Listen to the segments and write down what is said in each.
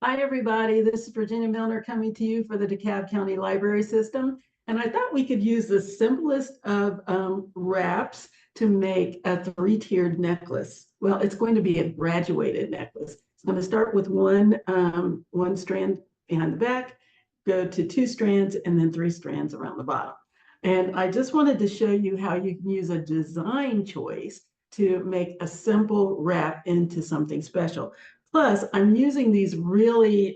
Hi, everybody. This is Virginia Milner coming to you for the DeKalb County Library System. And I thought we could use the simplest of wraps to make a three-tiered necklace. Well, it's going to be a graduated necklace. It's going to start with one strand behind the back, go to two strands, and then three strands around the bottom. And I just wanted to show you how you can use a design choice to make a simple wrap into something special. Plus, I'm using these really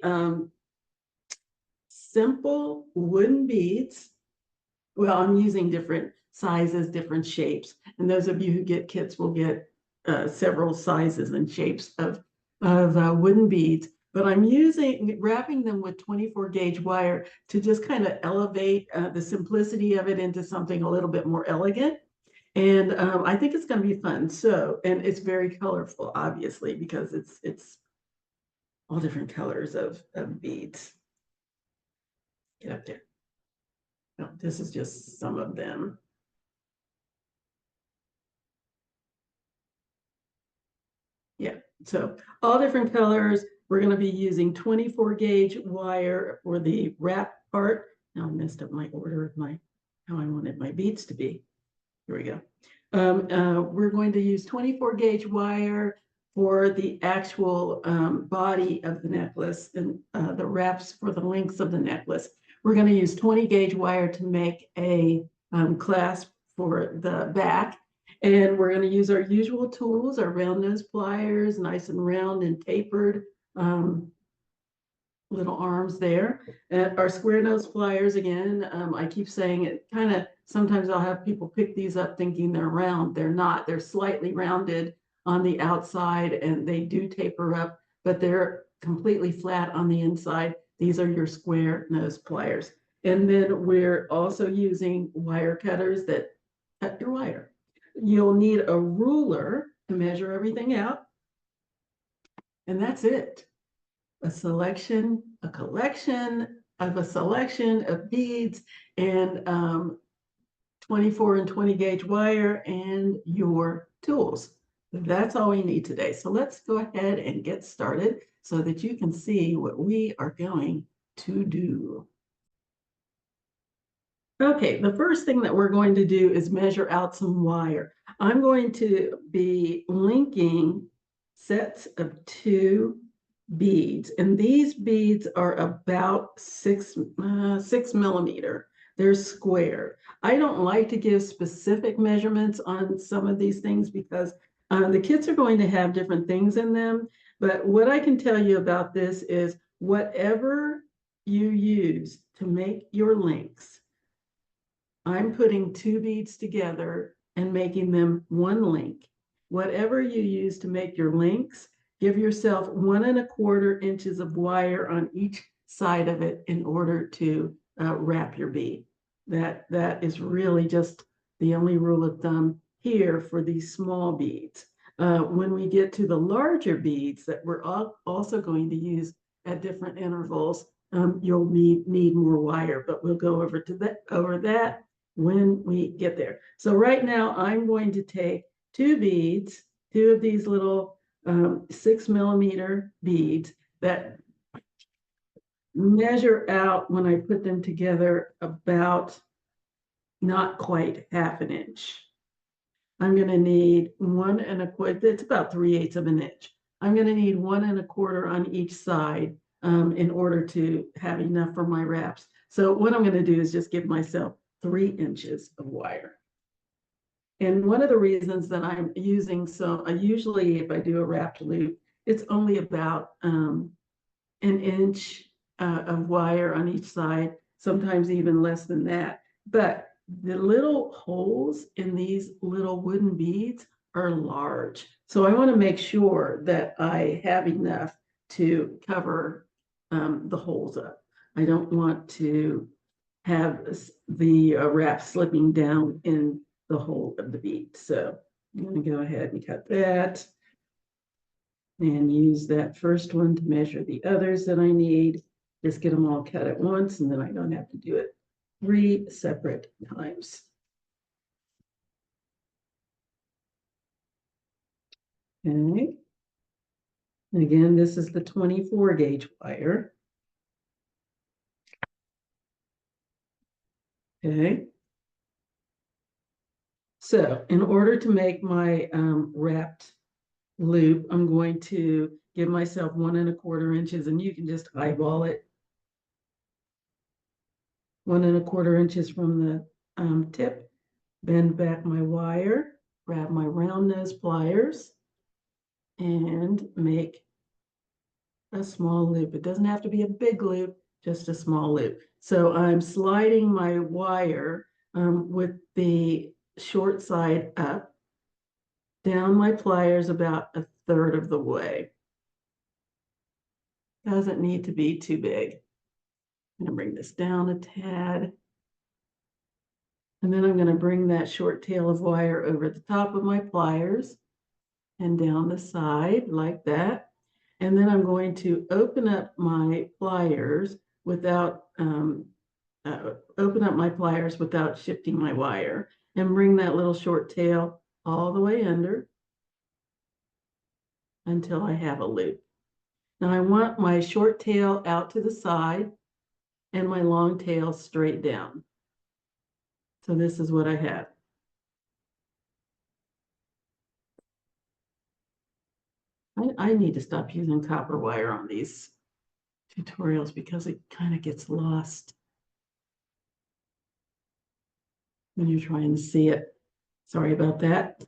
simple wooden beads. Well, I'm using different sizes, different shapes. And those of you who get kits will get several sizes and shapes of wooden beads. But I'm wrapping them with 24 gauge wire to just kind of elevate the simplicity of it into something a little bit more elegant. And I think it's going to be fun. So, and it's very colorful, obviously, because it's all different colors of beads. Get up there. No, this is just some of them. Yeah, so all different colors. We're going to be using 24 gauge wire for the wrap part. Now I messed up my order of how I wanted my beads to be. Here we go. We're going to use 24 gauge wire for the actual body of the necklace and the wraps for the lengths of the necklace. We're going to use 20 gauge wire to make a clasp for the back. And we're going to use our usual tools, our round nose pliers, nice and round and tapered little arms there. Our square nose pliers, again, I keep saying it kind of, sometimes I'll have people pick these up thinking they're round. They're not. They're slightly rounded on the outside and they do taper up, but they're completely flat on the inside. These are your square nose pliers. And then we're also using wire cutters that cut your wire. You'll need a ruler to measure everything out. And that's it. A collection of beads and 24 and 20 gauge wire and your tools. That's all we need today. So let's go ahead and get started so that you can see what we are going to do. Okay, the first thing that we're going to do is measure out some wire. I'm going to be linking sets of 2 beads, and these beads are about 6 millimeter. They're square. I don't like to give specific measurements on some of these things because the kits are going to have different things in them. But what I can tell you about this is whatever you use to make your links, I'm putting 2 beads together and making them one link. Whatever you use to make your links, give yourself 1 1/4 inches of wire on each side of it in order to wrap your bead. That is really just the only rule of thumb here for these small beads. When we get to the larger beads that we're also going to use at different intervals, you'll need more wire, but we'll go over that when we get there. So right now I'm going to take 2 beads, 2 of these little 6 millimeter beads that measure out when I put them together about not quite 1/2 inch. I'm going to need 1 1/4, it's about 3/8 of an inch. I'm going to need 1 1/4 on each side in order to have enough for my wraps. So what I'm going to do is just give myself 3 inches of wire. And one of the reasons that I'm using, so usually if I do a wrapped loop, it's only about 1 inch of wire on each side, sometimes even less than that. But the little holes in these little wooden beads are large. So I want to make sure that I have enough to cover the holes up. I don't want to have the wrap slipping down in the hole of the bead. So I'm going to go ahead and cut that and use that first one to measure the others that I need. Just get them all cut at once, and then I don't have to do it 3 separate times. Okay. And again, this is the 24 gauge wire. Okay. So in order to make my wrapped loop, I'm going to give myself 1¼ inches, and you can just eyeball it. 1¼ inches from the tip, bend back my wire, grab my round nose pliers, and make a small loop. It doesn't have to be a big loop, just a small loop. So I'm sliding my wire with the short side up, down my pliers about 1/3 of the way. Doesn't need to be too big. I'm going to bring this down a tad. And then I'm going to bring that short tail of wire over the top of my pliers and down the side like that. And then I'm going to open up my pliers without shifting my wire, and bring that little short tail all the way under until I have a loop. Now I want my short tail out to the side and my long tail straight down. So this is what I have. I need to stop using copper wire on these tutorials because it kind of gets lost when you're trying to see it. Sorry about that.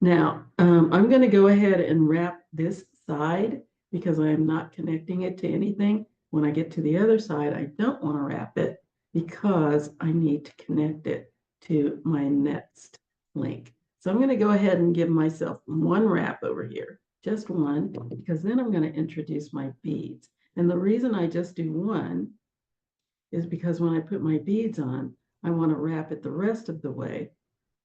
Now, I'm going to go ahead and wrap this side because I am not connecting it to anything. When I get to the other side, I don't want to wrap it because I need to connect it to my next link. So I'm going to go ahead and give myself one wrap over here, just one, because then I'm going to introduce my beads. And the reason I just do one is because when I put my beads on, I want to wrap it the rest of the way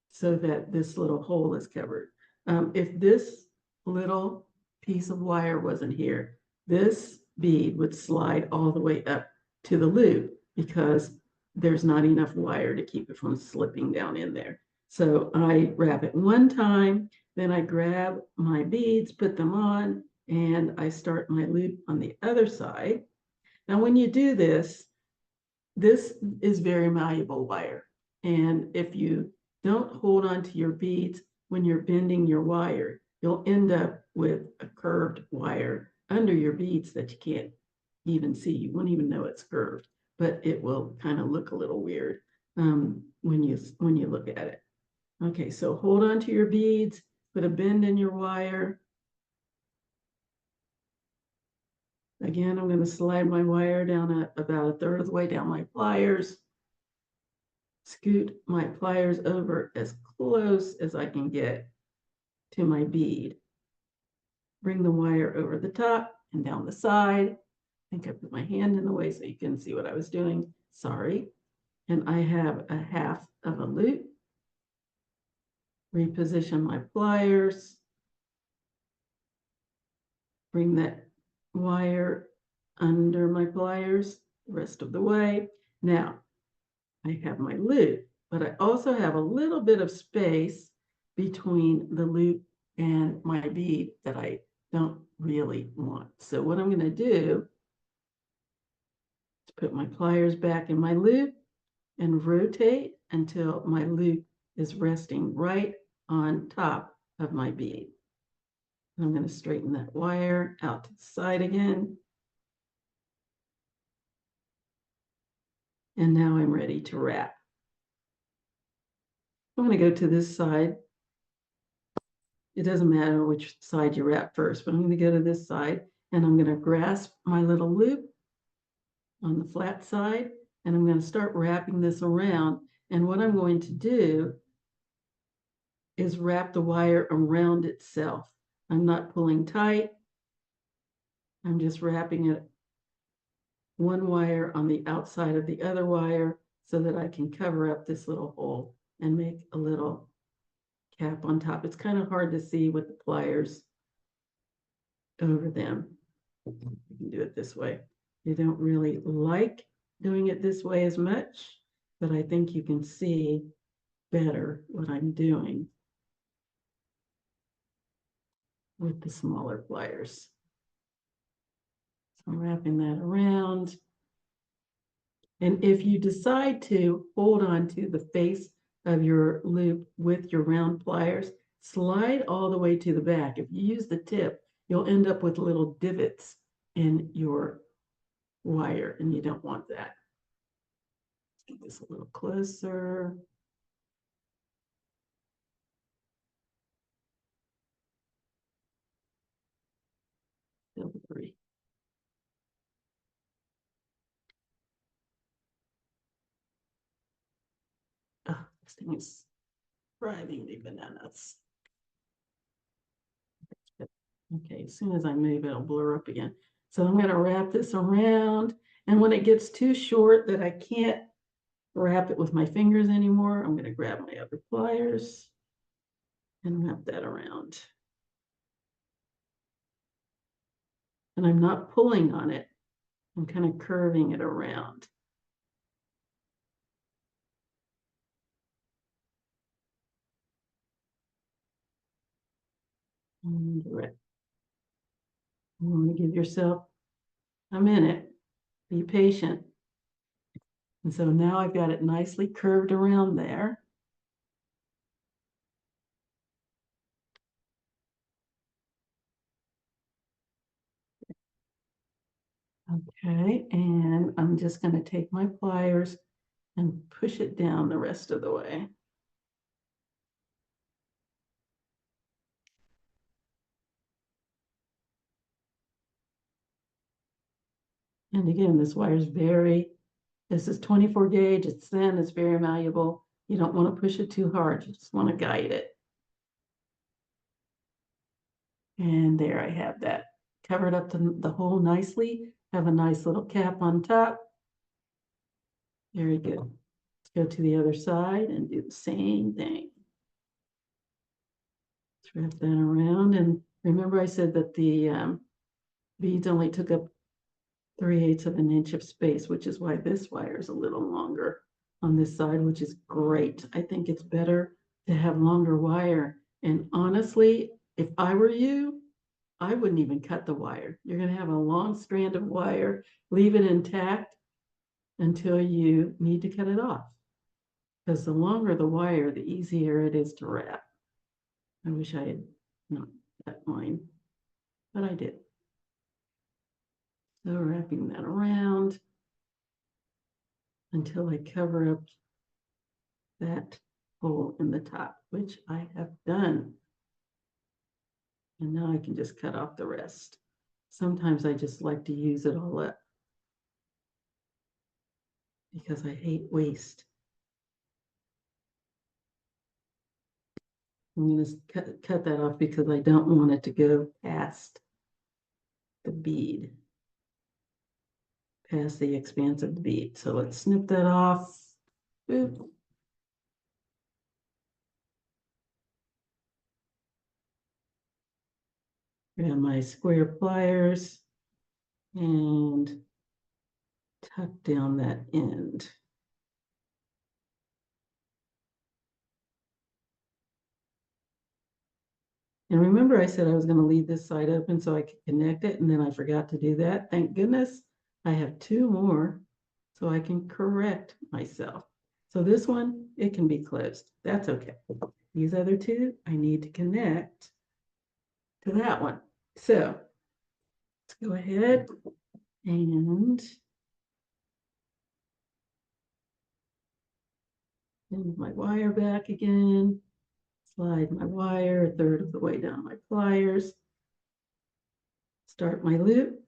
so that this little hole is covered. If this little piece of wire wasn't here, this bead would slide all the way up to the loop because there's not enough wire to keep it from slipping down in there. So I wrap it one time, then I grab my beads, put them on, and I start my loop on the other side. Now, when you do this, this is very malleable wire. And if you don't hold on to your beads when you're bending your wire, you'll end up with a curved wire under your beads that you can't even see. You won't even know it's curved, but it will kind of look a little weird when you look at it. Okay, so hold on to your beads, put a bend in your wire. Again, I'm going to slide my wire down about 1/3 of the way down my pliers. Scoot my pliers over as close as I can get to my bead. Bring the wire over the top and down the side. I think I put my hand in the way so you can see what I was doing. Sorry. And I have 1/2 of a loop. Reposition my pliers. Bring that wire under my pliers the rest of the way. Now, I have my loop, but I also have a little bit of space between the loop and my bead that I don't really want. So what I'm going to do is put my pliers back in my loop and rotate until my loop is resting right on top of my bead. And I'm going to straighten that wire out to the side again. And now I'm ready to wrap. I'm going to go to this side. It doesn't matter which side you wrap first, but I'm going to go to this side and I'm going to grasp my little loop on the flat side and I'm going to start wrapping this around. And what I'm going to do is wrap the wire around itself. I'm not pulling tight. I'm just wrapping it one wire on the outside of the other wire so that I can cover up this little hole and make a little cap on top. It's kind of hard to see with the pliers over them. You can do it this way. You don't really like doing it this way as much, but I think you can see better what I'm doing. with the smaller pliers. So I'm wrapping that around. And if you decide to hold on to the face of your loop with your round pliers, slide all the way to the back. If you use the tip, you'll end up with little divots in your wire, and you don't want that. Let's get this a little closer. Delivery. Oh, this thing is driving me bananas. Okay, as soon as I move, it'll blur up again. So I'm going to wrap this around. And when it gets too short that I can't wrap it with my fingers anymore, I'm going to grab my other pliers and wrap that around. And I'm not pulling on it. I'm kind of curving it around. And you want to give yourself a minute. Be patient. And so now I've got it nicely curved around there. Okay, and I'm just going to take my pliers and push it down the rest of the way. And again, this wire is this is 24 gauge, it's thin, it's very malleable. You don't want to push it too hard, you just want to guide it. And there I have that. Covered up the hole nicely, have a nice little cap on top. Very good. Let's go to the other side and do the same thing. Let's wrap that around. And remember I said that the beads only took up 3/8 of an inch of space, which is why this wire is a little longer on this side, which is great. I think it's better to have longer wire. And honestly, if I were you, I wouldn't even cut the wire. You're going to have a long strand of wire, leave it intact until you need to cut it off. Because the longer the wire, the easier it is to wrap. I wish I had not cut mine, but I did. So wrapping that around until I cover up that hole in the top, which I have done. And now I can just cut off the rest. Sometimes I just like to use it all up because I hate waste. I'm going to cut that off because I don't want it to go past the bead, past the expanse of the bead. So let's snip that off. Boop. Grab my square pliers and tuck down that end. And remember I said I was going to leave this side open so I could connect it, and then I forgot to do that. Thank goodness I have two more so I can correct myself. So this one, it can be closed. That's okay. These other two, I need to connect to that one. So let's go ahead and move my wire back again. Slide my wire a third of the way down my pliers. Start my loop,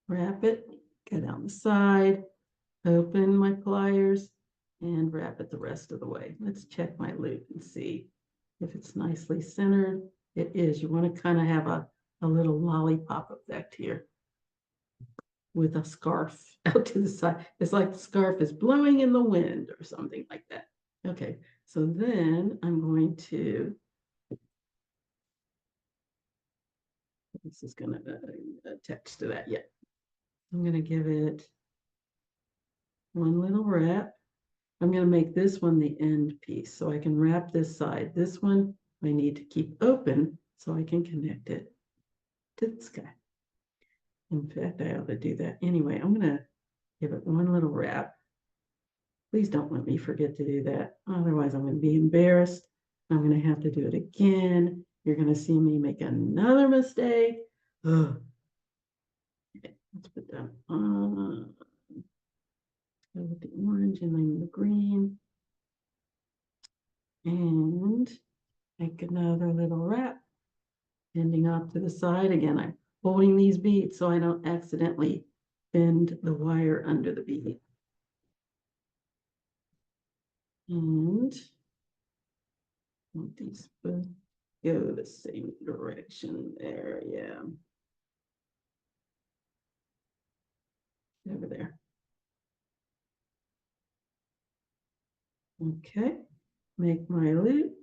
wrap it, go down the side, open my pliers, and wrap it the rest of the way. Let's check my loop and see if it's nicely centered. It is. You want to kind of have a little lollipop effect here with a scarf out to the side. It's like the scarf is blowing in the wind or something like that. Okay, so then I'm going to, this is going to attach to that yet. I'm going to give it one little wrap. I'm going to make this one the end piece so I can wrap this side. This one I need to keep open so I can connect it to the sky. In fact, I ought to do that. Anyway, I'm going to give it one little wrap. Please don't let me forget to do that. Otherwise, I'm going to be embarrassed. I'm going to have to do it again. You're going to see me make another mistake. Ugh. Okay, let's put that on. Go with the orange and then the green. And make another little wrap. Bending off to the side. Again, I'm holding these beads so I don't accidentally bend the wire under the bead. And want these both go the same direction there. Yeah. Over there. Okay. Make my loop.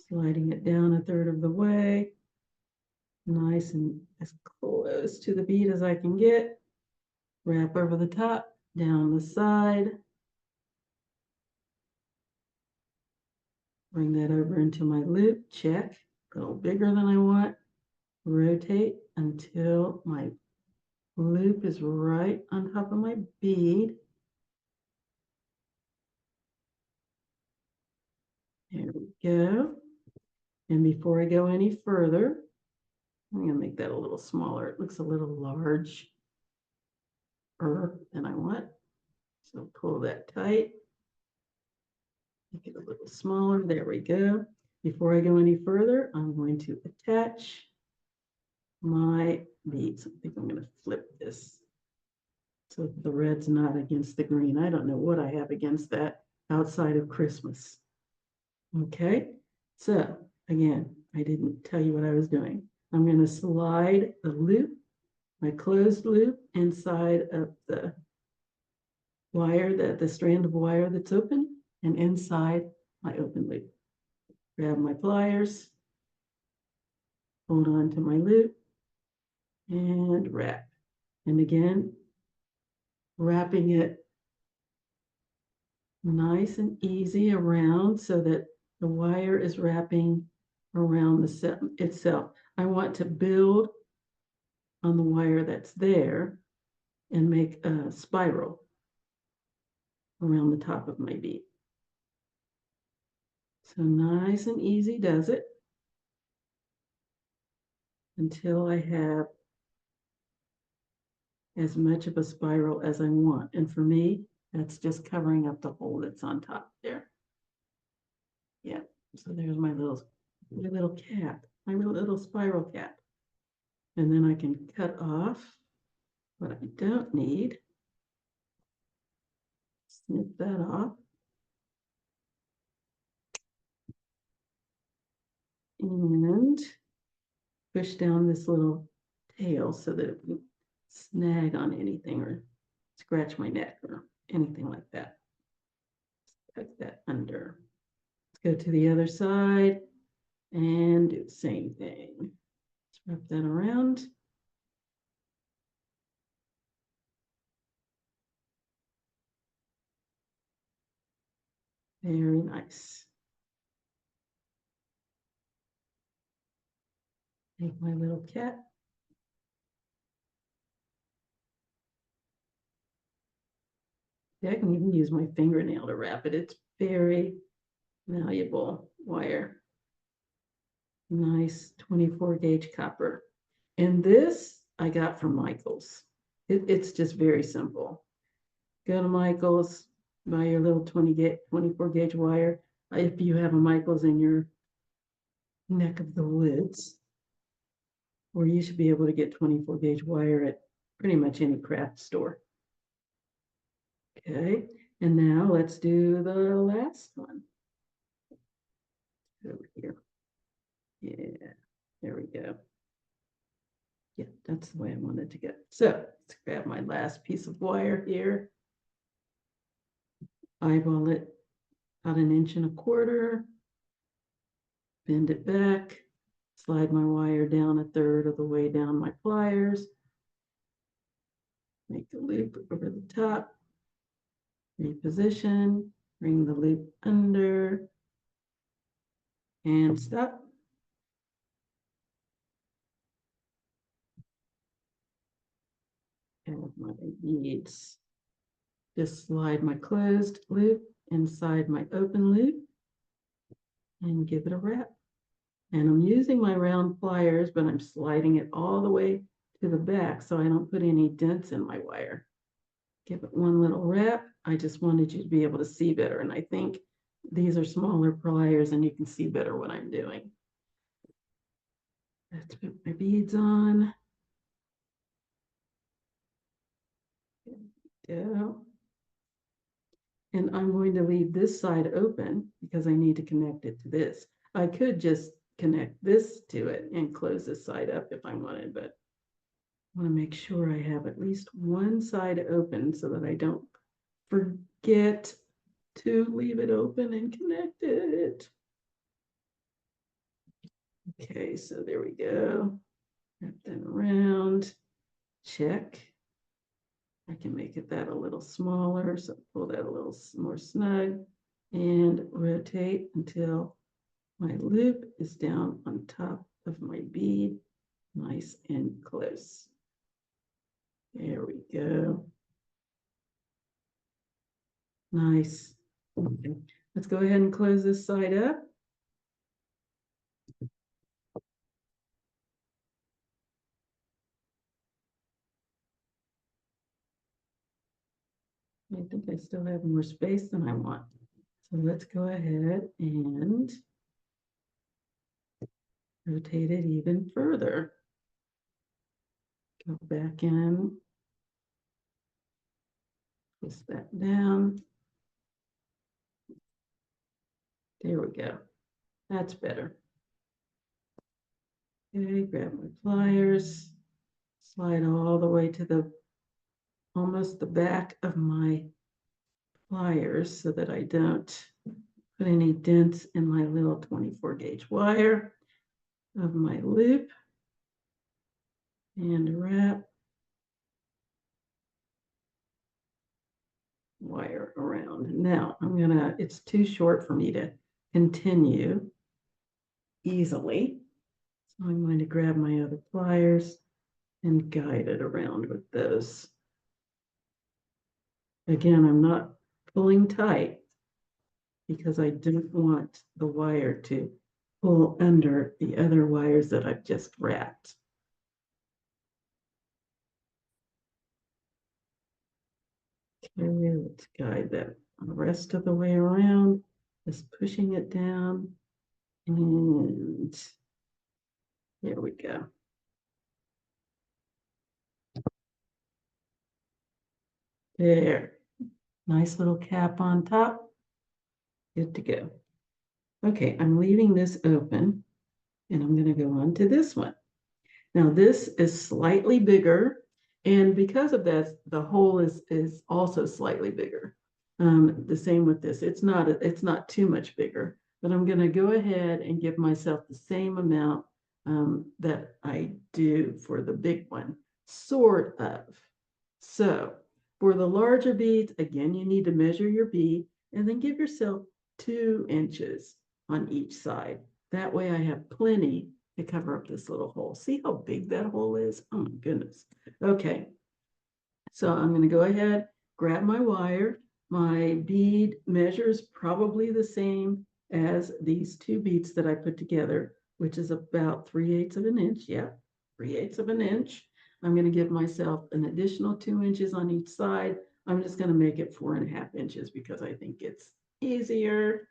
Sliding it down a third of the way. Nice and as close to the bead as I can get. Wrap over the top, down the side. Bring that over into my loop, check, a little bigger than I want. Rotate until my loop is right on top of my bead. There we go. And before I go any further, I'm going to make that a little smaller. It looks a little large than I want. So pull that tight. Make it a little smaller. There we go. Before I go any further, I'm going to attach my beads. I think I'm going to flip this so the red's not against the green. I don't know what I have against that outside of Christmas. Okay, so again, I didn't tell you what I was doing. I'm going to slide the loop, my closed loop, inside of the wire, the strand of wire that's open, and inside my open loop. Grab my pliers, hold on to my loop, and wrap. And again, wrapping it nice and easy around so that the wire is wrapping around the set itself. I want to build on the wire that's there and make a spiral around the top of my bead. So nice and easy does it until I have as much of a spiral as I want. And for me, that's just covering up the hole that's on top there. Yeah, so there's my little cap, my little spiral cap. And then I can cut off what I don't need. Snip that off. And push down this little tail so that it won't snag on anything or scratch my neck or anything like that. Tuck that under. Let's go to the other side and do the same thing. Let's wrap that around. Very nice. Take my little cap. I can even use my fingernail to wrap it. It's very malleable wire. Nice 24 gauge copper. And this I got from Michael's. It's just very simple. Go to Michael's, buy your little 24 gauge wire. If you have a Michael's in your neck of the woods, or you should be able to get 24 gauge wire at pretty much any craft store. Okay, and now let's do the last one. Over here. Yeah, there we go. Yeah, that's the way I wanted to go. So let's grab my last piece of wire here. Eyeball it about 1.25 inches. Bend it back. Slide my wire down a third of the way down my pliers. Make a loop over the top. Reposition. Bring the loop under. And stop. have my beads. Just slide my closed loop inside my open loop and give it a wrap. And I'm using my round pliers, but I'm sliding it all the way to the back so I don't put any dents in my wire. Give it one little wrap. I just wanted you to be able to see better. And I think these are smaller pliers and you can see better what I'm doing. Let's put my beads on. Go. And I'm going to leave this side open because I need to connect it to this. I could just connect this to it and close this side up if I wanted, but I want to make sure I have at least one side open so that I don't forget to leave it open and connect it. Okay, so there we go. Wrap that around. Check. I can make it that a little smaller, so pull that a little more snug and rotate until my loop is down on top of my bead, nice and close. There we go. Nice. Okay. Let's go ahead and close this side up. I think I still have more space than I want. So let's go ahead and rotate it even further. Go back in, twist that down. There we go. That's better. Okay, grab my pliers, slide all the way to the almost the back of my pliers so that I don't put any dents in my little 24 gauge wire of my loop, and wrap wire around. Now it's too short for me to continue easily. So I'm going to grab my other pliers and guide it around with those. Again, I'm not pulling tight because I don't want the wire to pull under the other wires that I've just wrapped. Okay, let's guide that the rest of the way around, just pushing it down, and there we go. There, nice little cap on top, good to go. Okay, I'm leaving this open and I'm going to go on to this one. Now this is slightly bigger, and because of that, the hole is also slightly bigger. The same with this. It's not too much bigger, but I'm going to go ahead and give myself the same amount that I do for the big one, sort of. So for the larger beads, again, you need to measure your bead and then give yourself 2 inches on each side. That way I have plenty to cover up this little hole. See how big that hole is? Oh my goodness. Okay, so I'm going to go ahead, grab my wire. My bead measures probably the same as these 2 beads that I put together, which is about 3/8 of an inch. Yeah, 3/8 of an inch. I'm going to give myself an additional 2 inches on each side. I'm just going to make it 4.5 inches because I think it's easier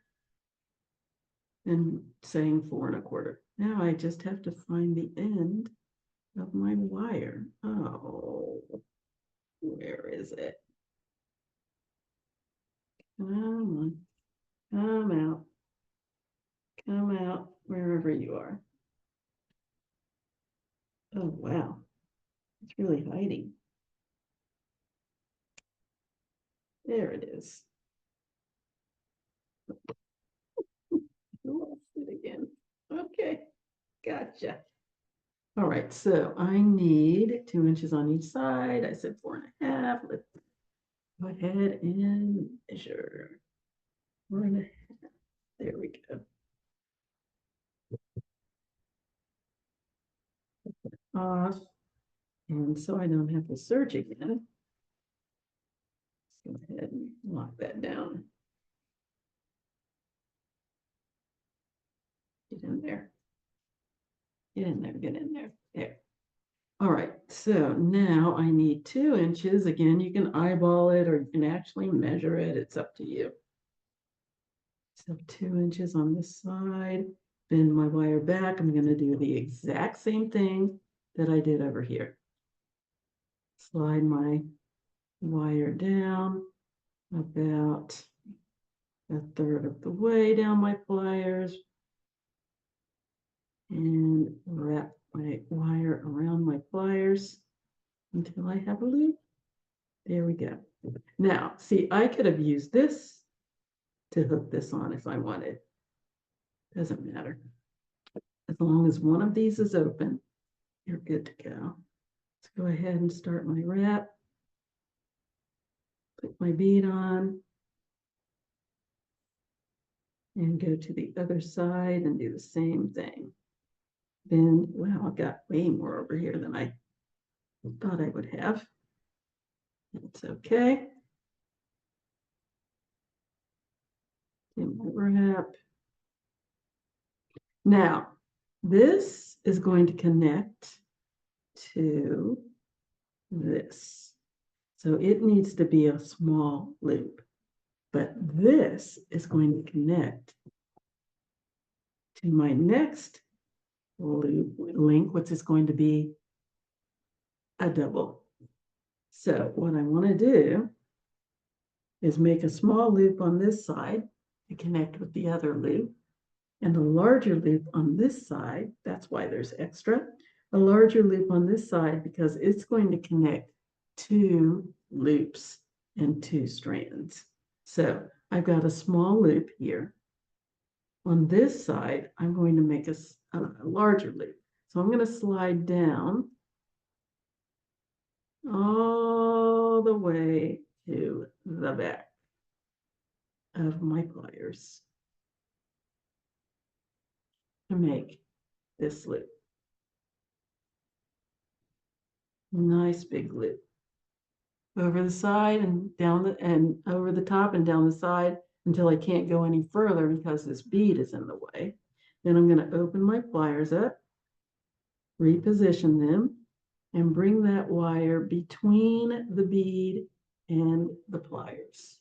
than saying 4 1/4. Now I just have to find the end of my wire. Oh, where is it? Come on, come out, wherever you are. Oh, wow, it's really hiding. There it is. Lost it again. Okay, gotcha. All right, so I need 2 inches on each side. I said 4.5. Let's go ahead and measure. 4.5. There we go. Off. And so I don't have to search again. Let's go ahead and lock that down. Get in there. Get in there, get in there. There. All right, so now I need 2 inches. Again, you can eyeball it or you can actually measure it. It's up to you. So 2 inches on this side, bend my wire back. I'm going to do the exact same thing that I did over here. Slide my wire down about 1/3 of the way down my pliers and wrap my wire around my pliers until I have a loop. There we go. Now, see, I could have used this to hook this on if I wanted. Doesn't matter. As long as one of these is open, you're good to go. Let's go ahead and start my wrap. Put my bead on. And go to the other side and do the same thing. Bend. Wow, I've got way more over here than I thought I would have. It's okay. Do my wrap. Now, this is going to connect to this. So it needs to be a small loop, but this is going to connect to my next loop link, which is going to be a double. So what I want to do is make a small loop on this side to connect with the other loop, and a larger loop on this side. That's why there's extra. A larger loop on this side because it's going to connect 2 loops and 2 strands. So I've got a small loop here. On this side, I'm going to make a larger loop. So I'm going to slide down all the way to the back of my pliers to make this loop. Nice big loop. Over the side and down the, and over the top and down the side until I can't go any further because this bead is in the way. Then I'm going to open my pliers up, reposition them, and bring that wire between the bead and the pliers,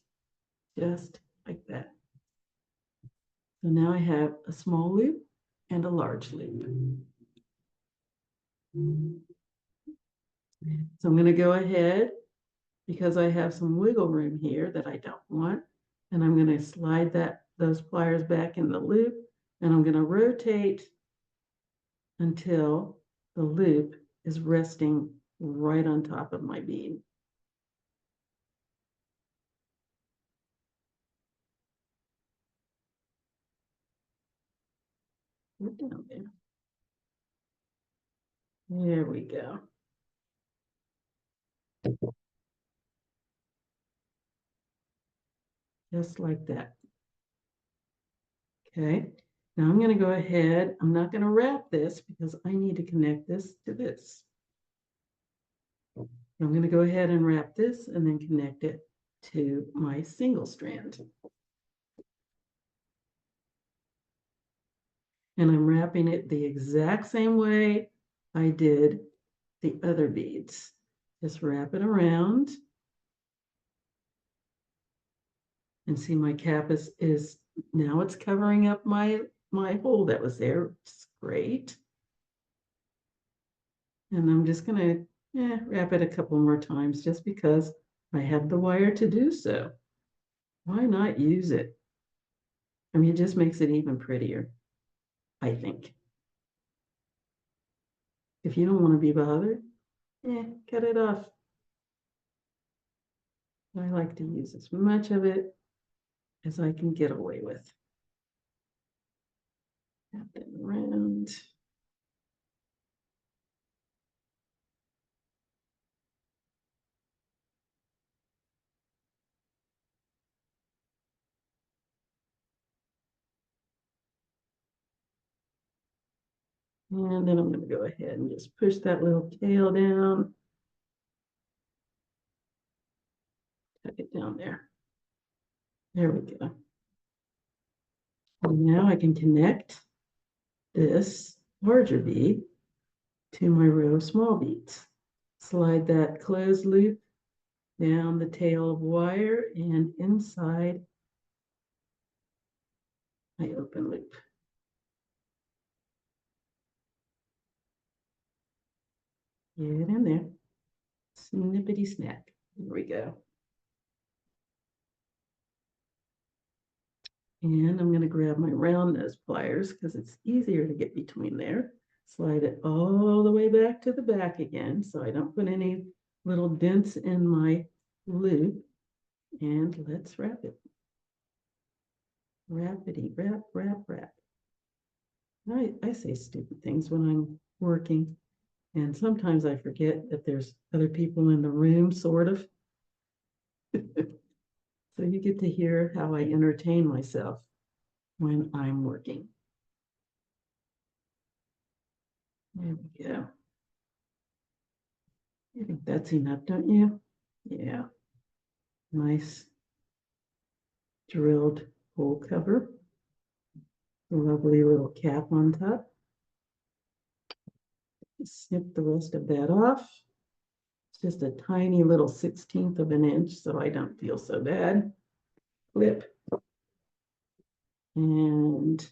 just like that. So now I have a small loop and a large loop. So I'm going to go ahead because I have some wiggle room here that I don't want. And I'm going to slide those pliers back in the loop, and I'm going to rotate until the loop is resting right on top of my bead. Down there. There we go. Just like that. Okay, now I'm going to go ahead. I'm not going to wrap this because I need to connect this to this. I'm going to go ahead and wrap this and then connect it to my single strand. And I'm wrapping it the exact same way I did the other beads. Just wrap it around. And see, my cap is now it's covering up my hole that was there. It's great. And I'm just gonna wrap it a couple more times just because I have the wire to do so. Why not use it? I mean, it just makes it even prettier, I think. If you don't want to be bothered, cut it off. I like to use as much of it as I can get away with. Wrap it around. And then I'm going to go ahead and just push that little tail down. it down there. There we go. And now I can connect this larger bead to my row of small beads. Slide that closed loop down the tail of wire and inside my open loop. Get in there. Snippity snap. Here we go. And I'm going to grab my round nose pliers because it's easier to get between there. Slide it all the way back to the back again so I don't put any little dents in my loop. And let's wrap it. Wrappity, wrap, wrap, wrap. I say stupid things when I'm working. And sometimes I forget that there's other people in the room, sort of. So you get to hear how I entertain myself when I'm working. There we go. I think that's enough, don't you? Yeah. Nice drilled hole cover. A lovely little cap on top. Snip the rest of that off. It's just a tiny little 1/16 of an inch, so I don't feel so bad. Flip. And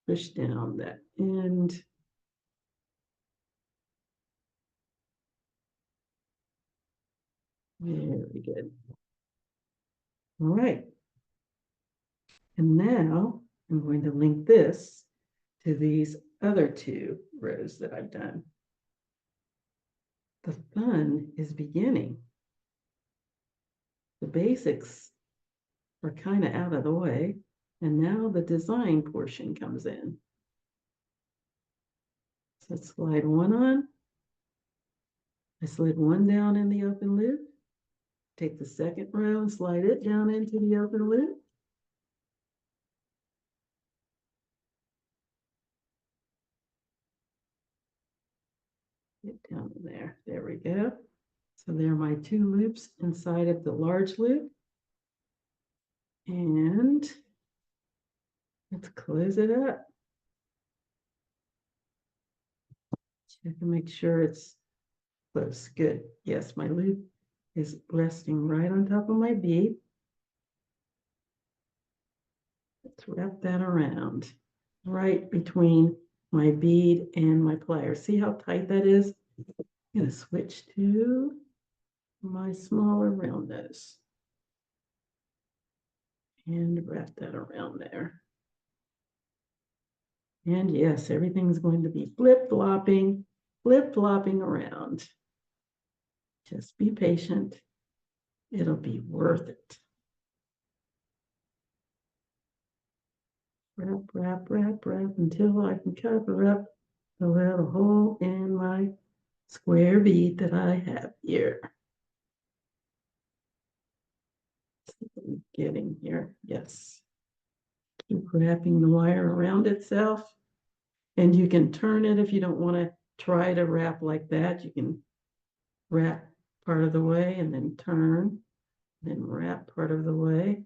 push down that end. Very good. All right. And now I'm going to link this to these other two rows that I've done. The fun is beginning. The basics are kind of out of the way, and now the design portion comes in. So slide one on. I slid one down in the open loop. Take the second row and slide it down into the open loop. Get down in there. There we go. So there are my two loops inside of the large loop. And let's close it up. Check to make sure it's close. Good. Yes, my loop is resting right on top of my bead. Let's wrap that around right between my bead and my plier. See how tight that is? I'm going to switch to my smaller round nose and wrap that around there. And yes, everything's going to be flip-flopping around. Just be patient. It'll be worth it. Wrap, wrap, wrap, wrap until I can cover up the little hole in my square bead that I have here. Getting here, yes. Keep wrapping the wire around itself. And you can turn it if you don't want to try to wrap like that. You can wrap part of the way and then turn, then wrap part of the way.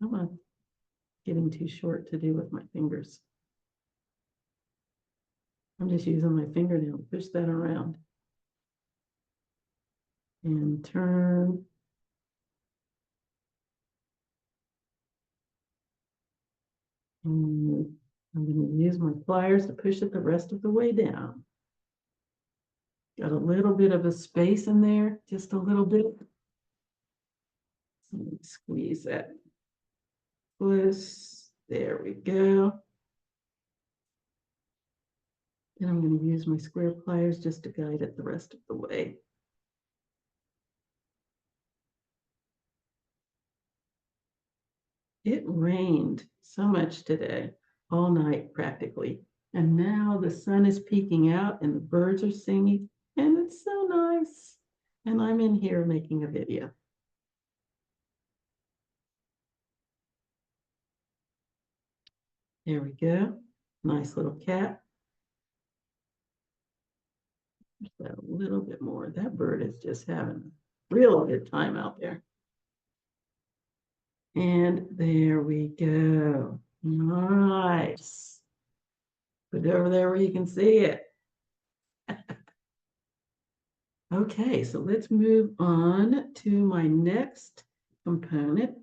Come on, getting too short to do with my fingers. I'm just using my fingernail to push that around. And turn. And I'm going to use my pliers to push it the rest of the way down. Got a little bit of a space in there, just a little bit. So squeeze that close. There we go. And I'm going to use my square pliers just to guide it the rest of the way. It rained so much today, all night practically. And now the sun is peeking out and the birds are singing, and it's so nice. And I'm in here making a video. There we go. Nice little cap. a little bit more. That bird is just having a real good time out there. And there we go. Nice. Put it over there where you can see it. Okay, so let's move on to my next component,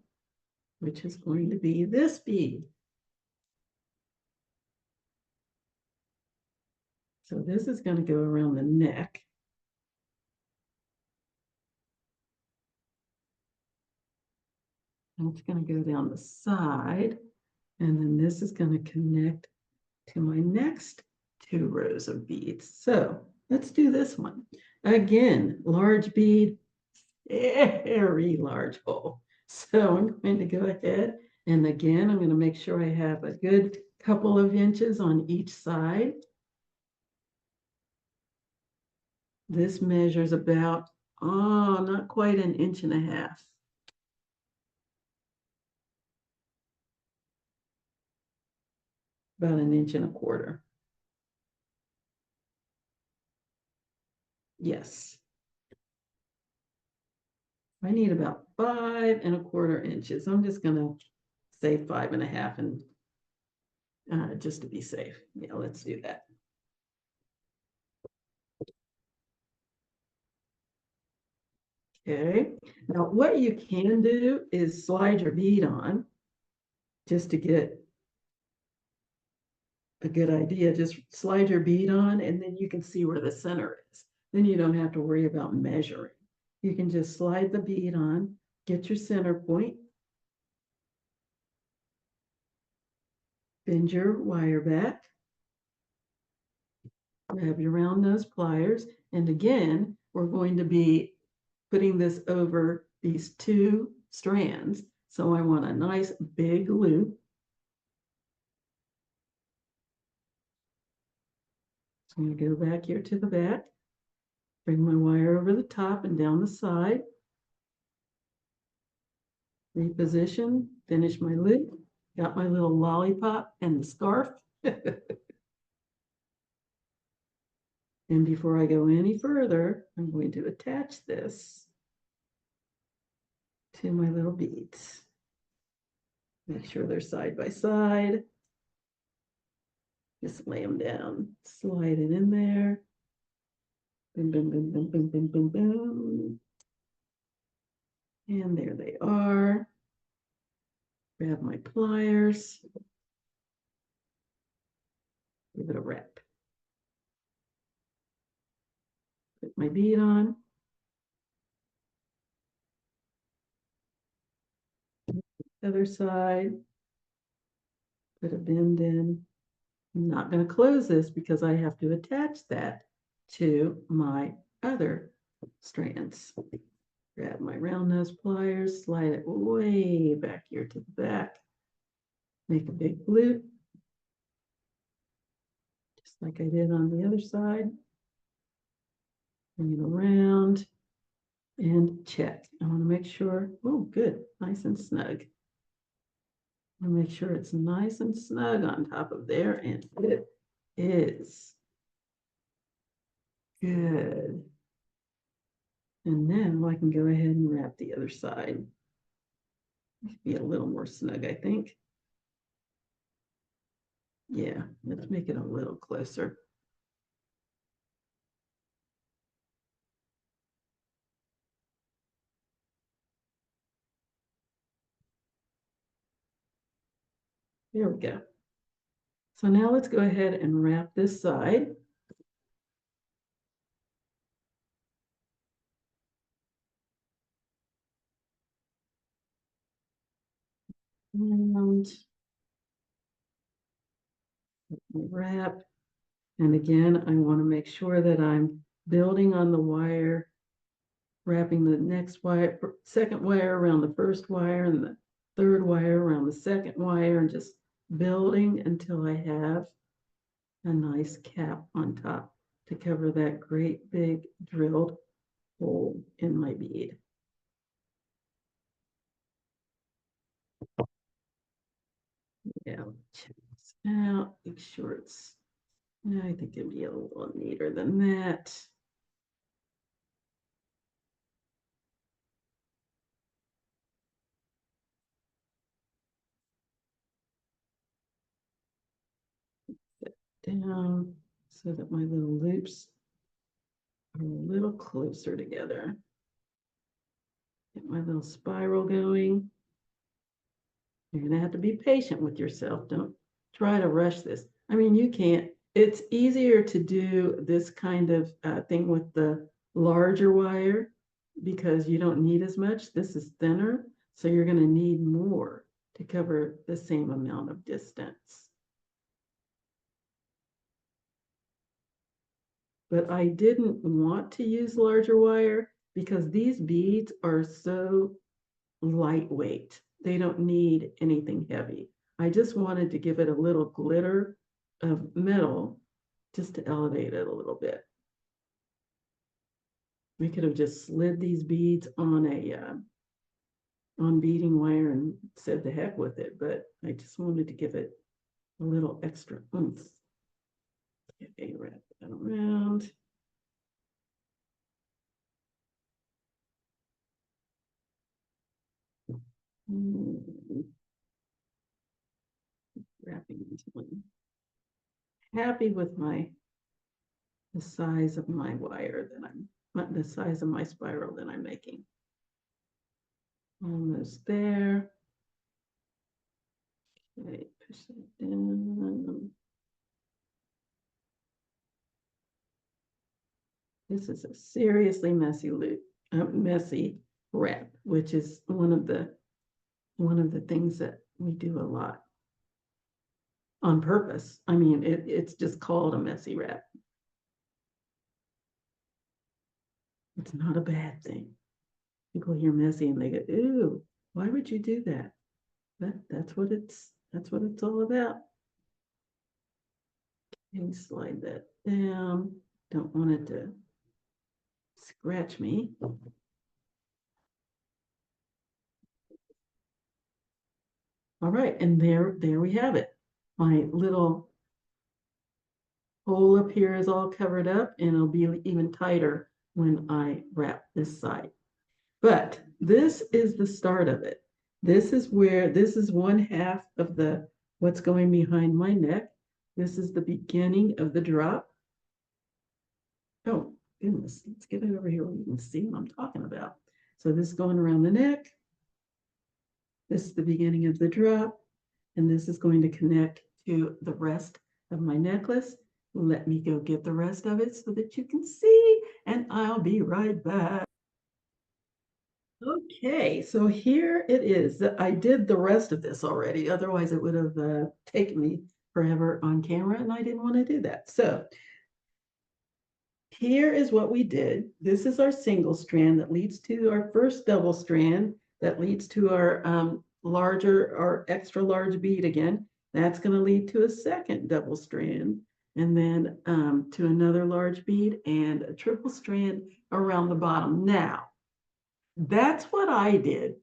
which is going to be this bead. So this is going to go around the neck. And it's going to go down the side. And then this is going to connect to my next 2 rows of beads. So let's do this one. Again, large bead, very large hole. So I'm going to go ahead and again, I'm going to make sure I have a good couple of inches on each side. This measures about, not quite an inch and a half. About an inch and a quarter. Yes. I need about 5¼ inches. I'm just gonna say 5½ and just to be safe. Yeah, let's do that. Okay, now what you can do is slide your bead on just to get a good idea. Just slide your bead on and then you can see where the center is. Then you don't have to worry about measuring. You can just slide the bead on, get your center point, bend your wire back, grab your round nose pliers, and again, we're going to be putting this over these 2 strands. So I want a nice big loop. So I'm going to go back here to the back, bring my wire over the top and down the side, reposition, finish my loop, got my little lollipop and the scarf. And before I go any further, I'm going to attach this to my little beads. Make sure they're side by side. Just lay them down, slide it in there. Boom, boom, boom, boom, boom, boom, boom, boom. And there they are. Grab my pliers. Give it a wrap. Put my bead on. Other side. Put a bend in. I'm not going to close this because I have to attach that to my other strands. Grab my round nose pliers, slide it way back here to the back. Make a big loop, just like I did on the other side. Bring it around and check. I want to make sure, oh, good, nice and snug. I want to make sure it's nice and snug on top of there, and it is. Good. And now I can go ahead and wrap the other side. Be a little more snug, I think. Yeah, let's make it a little closer. There we go. So now let's go ahead and wrap this side. And wrap. And again, I want to make sure that I'm building on the wire, wrapping the next wire, second wire around the first wire and the third wire around the second wire, and just building until I have a nice cap on top to cover that great big drilled hole in my bead. Yeah, check this out, make sure it's, I think it'd be a little neater than that. down so that my little loops are a little closer together. Get my little spiral going. You're going to have to be patient with yourself. Don't try to rush this. I mean, you can't. It's easier to do this kind of thing with the larger wire because you don't need as much. This is thinner, so you're going to need more to cover the same amount of distance. But I didn't want to use larger wire because these beads are so lightweight. They don't need anything heavy. I just wanted to give it a little glitter of metal just to elevate it a little bit. We could have just slid these beads on on beading wire and said the heck with it, but I just wanted to give it a little extra oomph. Okay, wrap that around. Wrapping until I'm happy with the size of my wire that the size of my spiral that I'm making. Almost there. Okay, push it down. This is a seriously messy loop, messy wrap, which is one of the things that we do a lot on purpose. I mean, it's just called a messy wrap. It's not a bad thing. People hear messy and they go, "Ooh, why would you do that?" That's what it's all about. And slide that down. Don't want it to scratch me. All right, and there we have it. My little hole up here is all covered up and it'll be even tighter when I wrap this side. But this is the start of it. This is one half of what's going behind my neck. This is the beginning of the drop. Oh, goodness, let's get it over here where you can see what I'm talking about. So this is going around the neck. This is the beginning of the drop, and this is going to connect to the rest of my necklace. Let me go get the rest of it so that you can see, and I'll be right back. Okay, so here it is. I did the rest of this already. Otherwise, it would have taken me forever on camera, and I didn't want to do that. So here is what we did. This is our single strand that leads to our first double strand that leads to our larger or extra large bead again. That's going to lead to a second double strand and then to another large bead and a triple strand around the bottom. Now, that's what I did.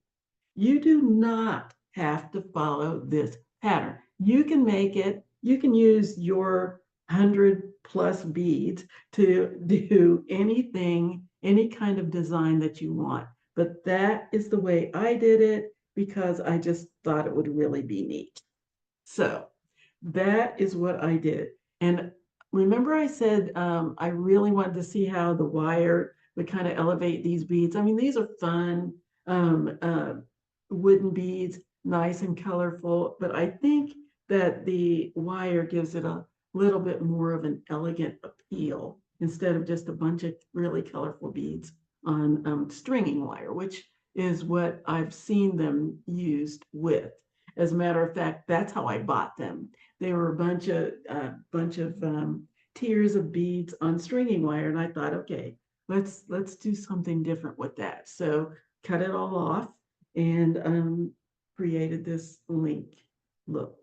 You do not have to follow this pattern. You can make it, you can use your 100+ beads to do anything, any kind of design that you want. But that is the way I did it because I just thought it would really be neat. So that is what I did. And remember I said I really wanted to see how the wire would kind of elevate these beads. I mean, these are fun wooden beads, nice and colorful, but I think that the wire gives it a little bit more of an elegant appeal instead of just a bunch of really colorful beads on stringing wire, which is what I've seen them used with. As a matter of fact, that's how I bought them. They were a bunch of tiers of beads on stringing wire, and I thought, okay, let's do something different with that. So cut it all off and created this link look.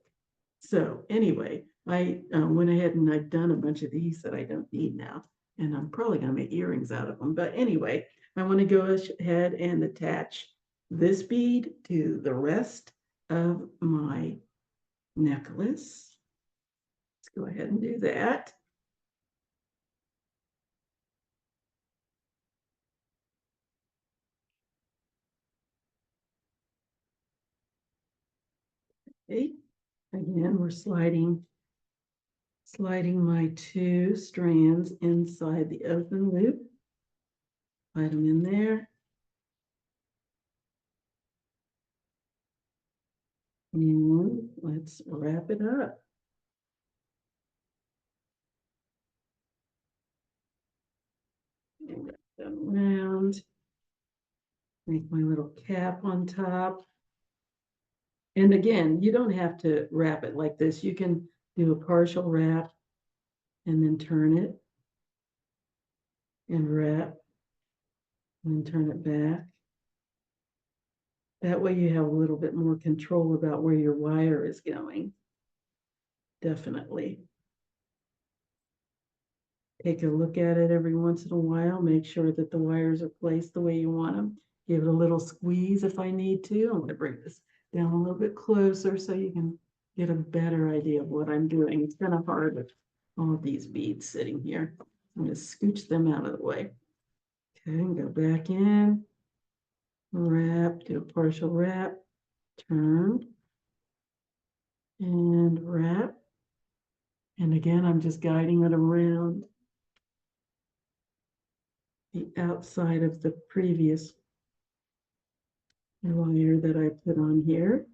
So anyway, I went ahead and I've done a bunch of these that I don't need now, and I'm probably going to make earrings out of them. But anyway, I want to go ahead and attach this bead to the rest of my necklace. Let's go ahead and do that. Okay. Again, we're sliding sliding my 2 strands inside the open loop. Slide them in there. And let's wrap it up. And wrap them around. Make my little cap on top. And again, you don't have to wrap it like this. You can do a partial wrap and then turn it and wrap and then turn it back. That way you have a little bit more control about where your wire is going. Definitely. Take a look at it every once in a while. Make sure that the wires are placed the way you want them. Give it a little squeeze if I need to. I'm going to bring this down a little bit closer so you can get a better idea of what I'm doing. It's kind of hard with all of these beads sitting here. I'm going to scooch them out of the way. Okay, go back in, wrap, do a partial wrap, turn, and wrap. And again, I'm just guiding it around the outside of the previous wire that I put on here.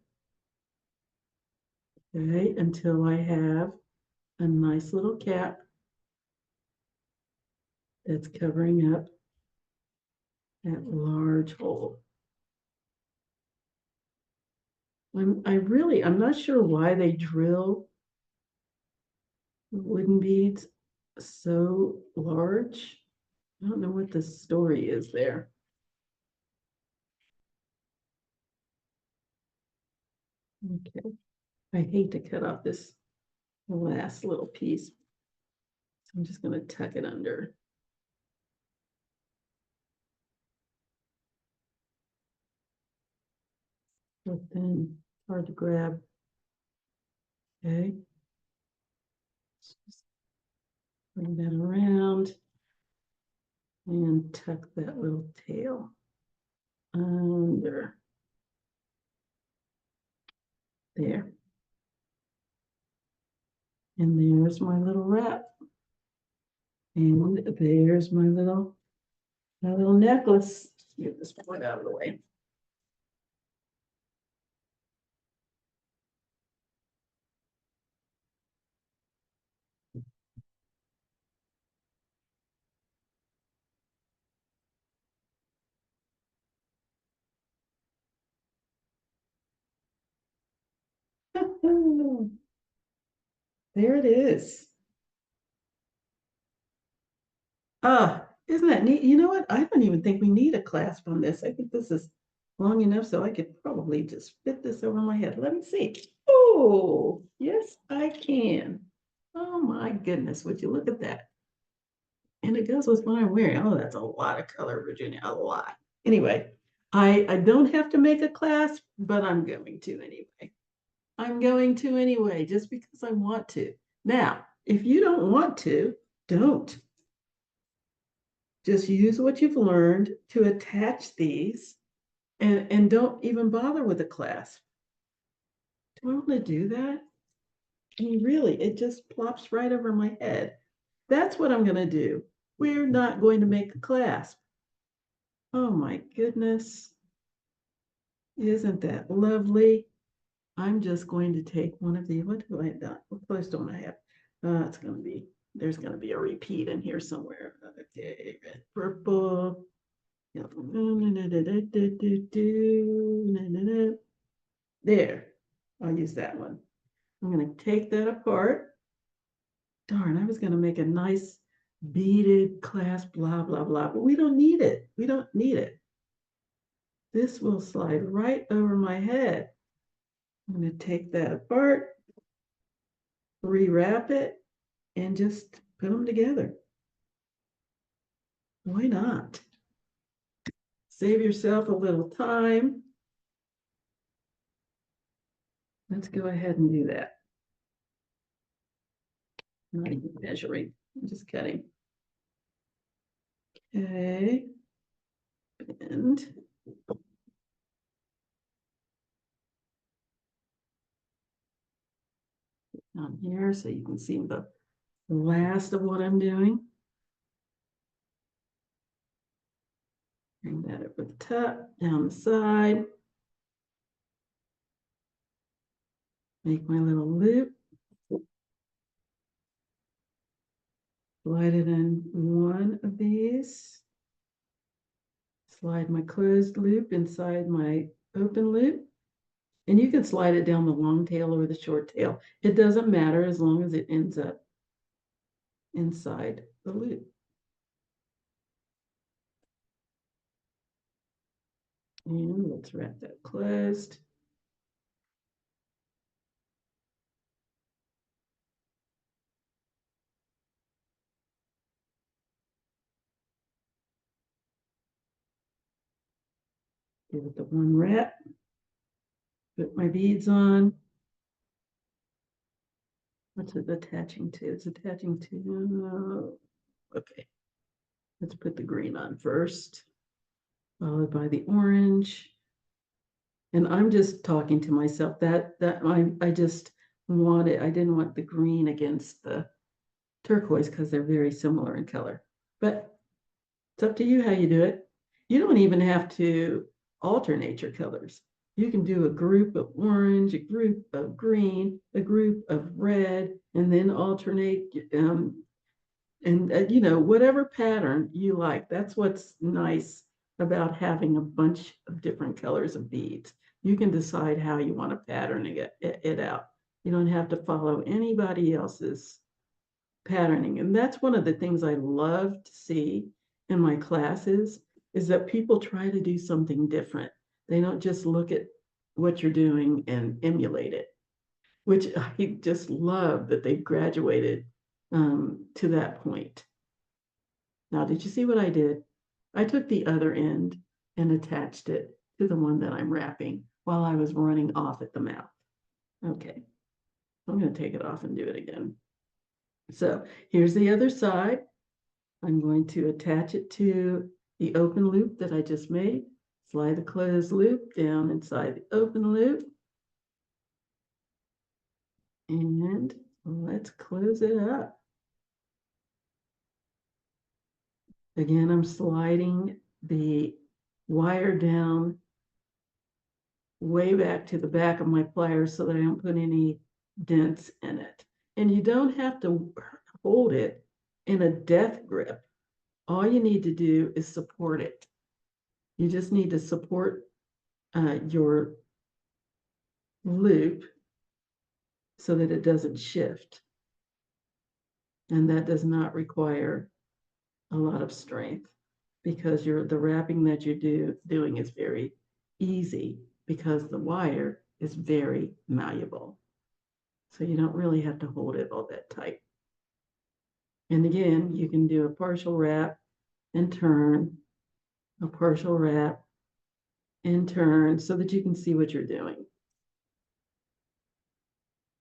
Okay, until I have a nice little cap that's covering up that large hole. I'm not sure why they drill wooden beads so large. I don't know what the story is there. Okay, I hate to cut off this last little piece. So I'm just going to tuck it under. But then hard to grab. Okay. Just bring that around and tuck that little tail under. There. And there's my little wrap. And there's my little necklace. Get this part out of the way. There it is. Isn't that neat? You know what? I don't even think we need a clasp on this. I think this is long enough so I could probably just fit this over my head. Let me see. Oh, yes, I can. Oh my goodness, would you look at that? And it goes with what I'm wearing. Oh, that's a lot of color, Virginia, a lot. Anyway, I don't have to make a clasp, but I'm going to anyway. I'm going to anyway, just because I want to. Now, if you don't want to, don't. Just use what you've learned to attach these and don't even bother with a clasp. Do I want to do that? I mean, really, it just plops right over my head. That's what I'm going to do. We're not going to make a clasp. Oh my goodness. Isn't that lovely? I'm just going to take one of the, what do I have? What colors don't I have? It's going to be, there's going to be a repeat in here somewhere. Okay, red, purple. There, I'll use that one. I'm going to take that apart. Darn, I was going to make a nice beaded clasp, blah, blah, blah, but we don't need it. We don't need it. This will slide right over my head. I'm going to take that apart, rewrap it, and just put them together. Why not? Save yourself a little time. Let's go ahead and do that. I'm not even measuring, I'm just cutting. Okay. And on here so you can see the last of what I'm doing. Bring that over the top, down the side. Make my little loop. Slide it in one of these. Slide my closed loop inside my open loop. And you can slide it down the long tail or the short tail. It doesn't matter as long as it ends up inside the loop. And let's wrap that closed. Give it the one wrap. Put my beads on. What's it attaching to? It's attaching to, okay. Let's put the green on first, followed by the orange. And I'm just talking to myself that I just wanted, I didn't want the green against the turquoise because they're very similar in color. But it's up to you how you do it. You don't even have to alternate your colors. You can do a group of orange, a group of green, a group of red, and then alternate and you know, whatever pattern you like. That's what's nice about having a bunch of different colors of beads. You can decide how you want to pattern it out. You don't have to follow anybody else's patterning. And that's one of the things I love to see in my classes is that people try to do something different. They don't just look at what you're doing and emulate it, which I just love that they've graduated to that point. Now, did you see what I did? I took the other end and attached it to the one that I'm wrapping while I was running off at the mouth. Okay, I'm going to take it off and do it again. So here's the other side. I'm going to attach it to the open loop that I just made. Slide the closed loop down inside the open loop. And let's close it up. Again, I'm sliding the wire down way back to the back of my pliers so that I don't put any dents in it. And you don't have to hold it in a death grip. All you need to do is support it. You just need to support your loop so that it doesn't shift. And that does not require a lot of strength because the wrapping that you're doing is very easy because the wire is very malleable. So you don't really have to hold it all that tight. And again, you can do a partial wrap and turn, a partial wrap and turn so that you can see what you're doing.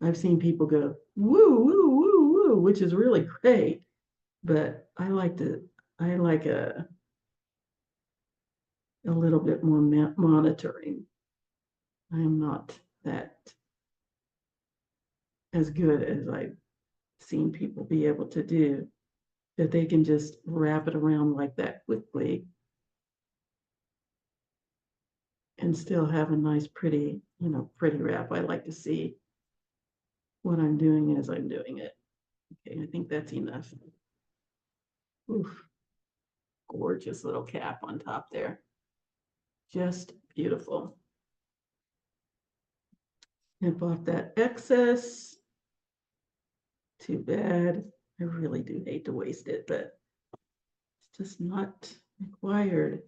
I've seen people go woo, woo, woo, woo, which is really great, but I like a little bit more monitoring. I'm not that as good as I've seen people be able to do, that they can just wrap it around like that quickly and still have a nice, pretty, you know, pretty wrap. I like to see what I'm doing as I'm doing it. Okay, I think that's enough. Oof, gorgeous little cap on top there. Just beautiful. Snip off that excess. Too bad. I really do hate to waste it, but it's just not required.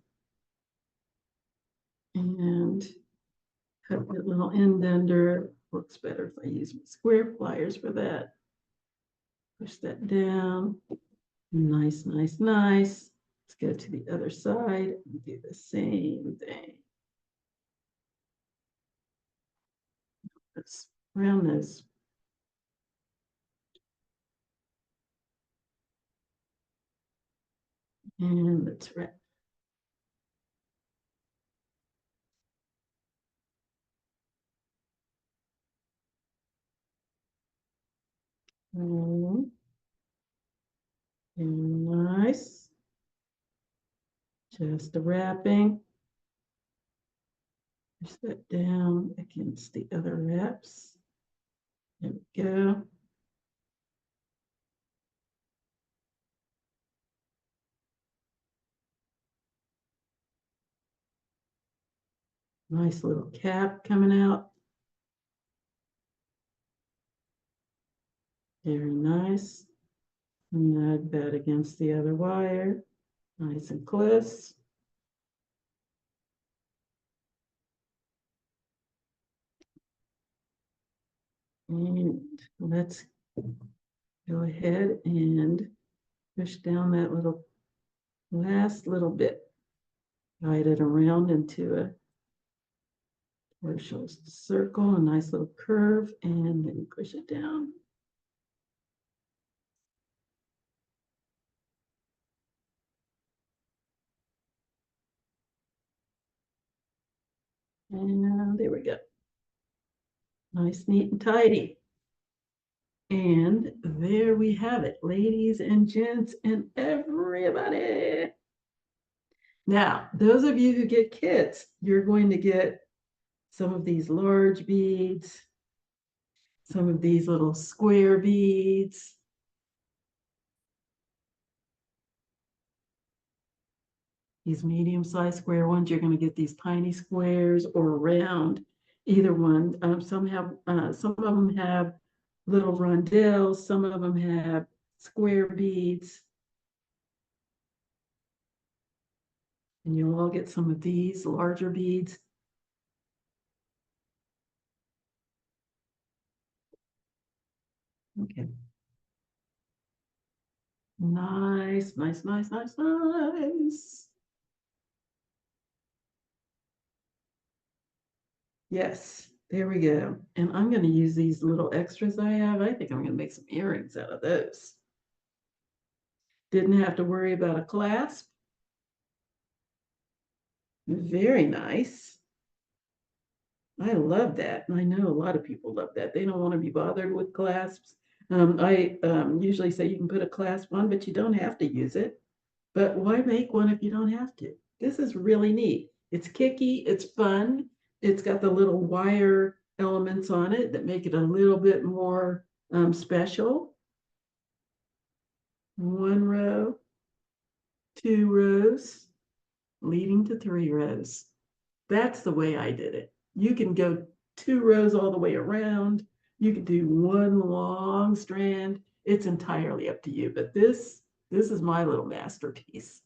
And cut that little end under. Works better if I use my square pliers for that. Push that down. Nice, nice, nice. Let's go to the other side and do the same thing. Let's round this. And let's wrap. Just the wrapping. Push that down against the other wraps. There we go. Nice little cap coming out. Very nice. Nudge that against the other wire. Nice and close. And let's go ahead and push down that last little bit. Guide it around into a partial circle, a nice little curve, and then push it down. And there we go. Nice, neat, and tidy. And there we have it, ladies and gents and everybody. Now, those of you who get kits, you're going to get some of these large beads, some of these little square beads. These medium-sized square ones, you're going to get these tiny squares or round, either one. Some of them have little rondelles, some of them have square beads. And you'll all get some of these larger beads. Okay. Nice, nice, nice, nice, nice. Yes, there we go. And I'm going to use these little extras I have. I think I'm going to make some earrings out of those. Didn't have to worry about a clasp. Very nice. I love that. And I know a lot of people love that. They don't want to be bothered with clasps. I usually say you can put a clasp on, but you don't have to use it. But why make one if you don't have to? This is really neat. It's kicky, it's fun. It's got the little wire elements on it that make it a little bit more special. One row, two rows, leading to three rows. That's the way I did it. You can go two rows all the way around. You can do one long strand. It's entirely up to you. But this is my little masterpiece.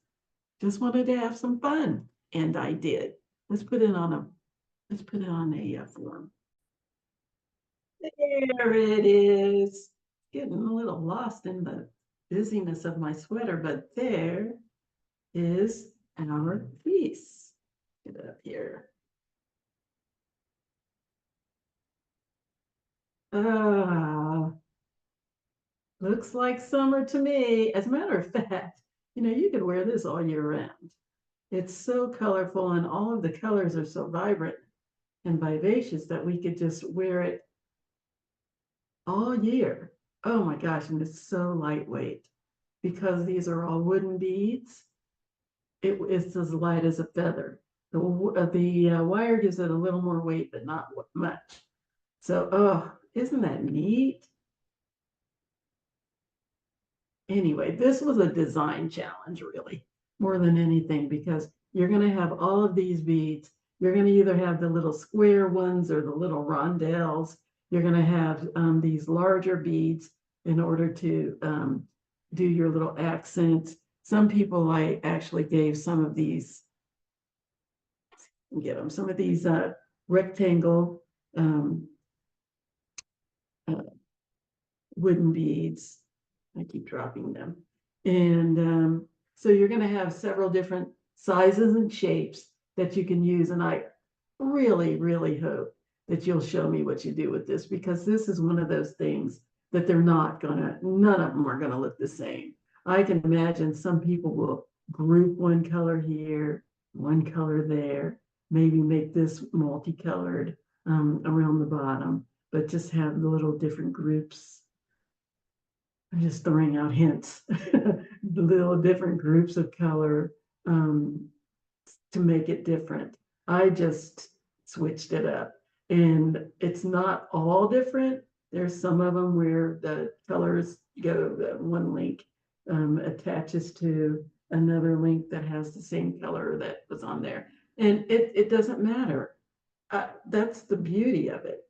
Just wanted to have some fun, and I did. Let's put it on a form. There it is. Getting a little lost in the busyness of my sweater, but there is our piece. Get it up here. Ah, looks like summer to me. As a matter of fact, you could wear this all year round. It's so colorful and all of the colors are so vibrant and vivacious that we could just wear it all year. Oh my gosh, and it's so lightweight because these are all wooden beads. It's as light as a feather. The wire gives it a little more weight, but not much. So, oh, isn't that neat? Anyway, this was a design challenge, really, more than anything, because you're going to have all of these beads. You're going to either have the little square ones or the little rondelles. You're going to have these larger beads in order to do your little accents. Some people I actually gave some of these, some of these rectangle uh, wooden beads. I keep dropping them. And so you're going to have several different sizes and shapes that you can use. And I really, really hope that you'll show me what you do with this, because this is one of those things that none of them are going to look the same. I can imagine some people will group one color here, one color there, maybe make this multicolored around the bottom, but just have the little different groups. I'm just throwing out hints, the little different groups of color to make it different. I just switched it up. And it's not all different. There's some of them where the colors go, the one link attaches to another link that has the same color that was on there. And it doesn't matter. That's the beauty of it.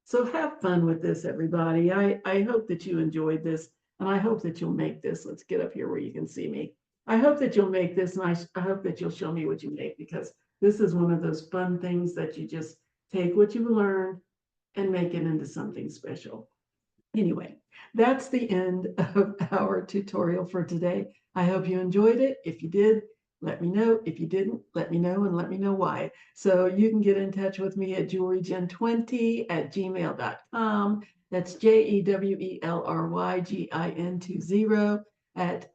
So have fun with this, everybody. I hope that you enjoyed this, and I hope that you'll make this. Let's get up here where you can see me. I hope that you'll make this, and I hope that you'll show me what you make, because this is one of those fun things that you just take what you've learned and make it into something special. Anyway, that's the end of our tutorial for today. I hope you enjoyed it. If you did, let me know. If you didn't, let me know and let me know why. So you can get in touch with me at jewelrygen20@gmail.com. That's JEWELRYGIN20 at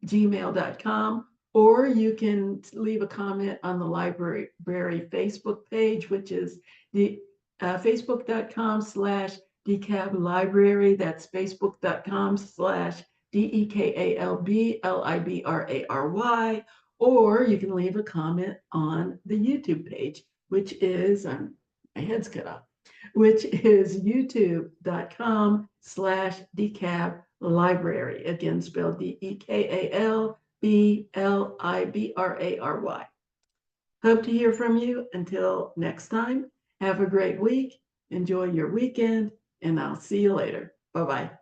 gmail.com. Or you can leave a comment on the library Facebook page, which is the facebook.com/DeKalb Library. That's facebook.com/DEKALBLIBRARY. Or you can leave a comment on the YouTube page, which is, my head's cut off, which is youtube.com/DeKalb Library. Again, spelled DEKALBLIBRARY. Hope to hear from you. Until next time, have a great week. Enjoy your weekend, and I'll see you later. Bye-bye.